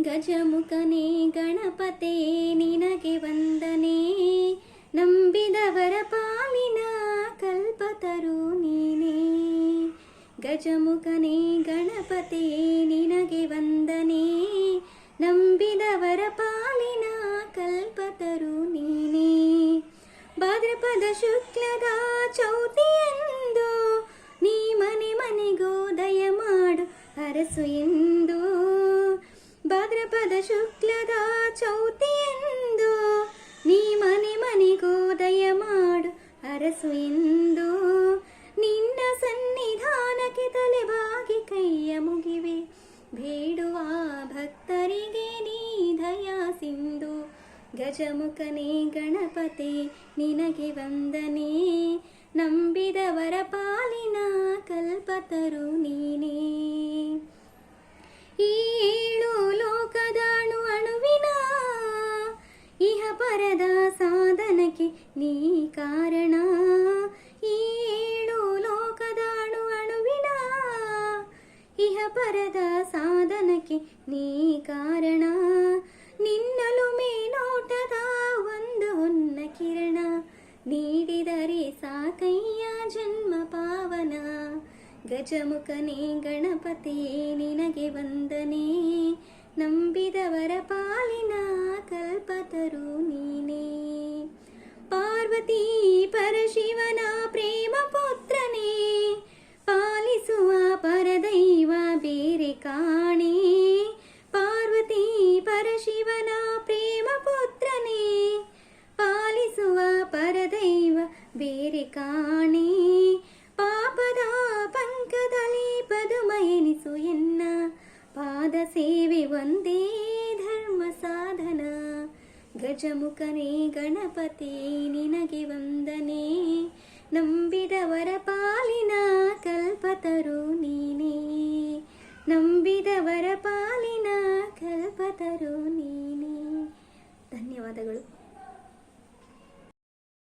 ಗಜಮುಖನೇ ಗಣಪತೆ ನಿನಗೆ ವಂದನೆ, ನಂಬಿದವರ ಪಾಲಿನ ಕಲ್ಪತರು ನೀನೇ. ಗಜಮುಖನೇ ಗಣಪತೆ ನಿನಗೆ ವಂದನೆ, ನಂಬಿದವರ ಪಾಲಿನ ಕಲ್ಪತರು ನೀನೇ. ಭಾದ್ರಪದ ಶುಕ್ಲದ ಚೌತಿಯೆಂದು ನೀ ಮನೆ ಮನೆಗೂ ದಯ ಮಾಡು ಹರಸು ಎಂದು. ಭಾದ್ರಪದ ಶುಕ್ಲದ ಚೌತಿಯೆಂದು ನೀ ಮನೆ ಮನೆಗೂ ದಯ ಮಾಡು ಹರಸು ಎಂದು. ನಿನ್ನ ಸನ್ನಿಧಾನಕ್ಕೆ ತಲೆಬಾಗಿ ಕೈಯ ಮುಗಿವೆ, ಬೇಡುವ ಭಕ್ತರಿಗೆ ನೀ ದಯಾ ಸಿಂಧು. ಗಜಮುಖನೇ ಗಣಪತೆ ನಿನಗೆ ವಂದನೆ, ನಂಬಿದವರ ಪಾಲಿನ ಕಲ್ಪತರು ನೀನೇ. ಈ ಏಳು ಲೋಕದಾಣು ಅಣುವಿನ ಇಹ ಪರದ ಸಾಧನಕ್ಕೆ ನೀ ಕಾರಣ. ಈ ಏಳು ಲೋಕದಾಣು ಅಣುವಿನ ಇಹ ಪರದ ಸಾಧನಕ್ಕೆ ನೀ ಕಾರಣ. ನಿನ್ನಲು ಮೇನೋಟದ ಒಂದು ಹೊನ್ನ ಕಿರಣ, ನೀಡಿದರೆ ಸಾಕಯ್ಯ ಜನ್ಮ ಪಾವನ. ಗಜಮುಖನೇ ಗಣಪತಿಯೇ ನಿನಗೆ ವಂದನೆ, ನಂಬಿದವರ ಪಾಲಿನ ಕಲ್ಪತರು ನೀನೇ. ಪಾರ್ವತಿ ಪರಶಿವನ ಪ್ರೇಮ ಪುತ್ರನೇ, ಪಾಲಿಸುವ ಪರದೈವ ಬೇರೆ ಕಾಣೆ. ಪಾರ್ವತಿ ಪರಶಿವನ ಪ್ರೇಮ ಪುತ್ರನೇ, ಪಾಲಿಸುವ ಪರದೈವ ಬೇರೆ ಕಾಣೆ. ಪಾಪದ ಪಂಕದಲ್ಲಿ ಪದುಮ ಎನಿಸು ಎನ್ನ, ಪಾದ ಸೇವೆ ಒಂದೇ ಧರ್ಮ ಸಾಧನ. ಗಜಮುಖನೇ ಗಣಪತಿ ನಿನಗೆ ವಂದನೆ, ನಂಬಿದವರ ಪಾಲಿನ ಕಲ್ಪತರು ನೀನೇ. ನಂಬಿದವರ ಪಾಲಿನ ಕಲ್ಪತರು ನೀನೇ. ಧನ್ಯವಾದಗಳು.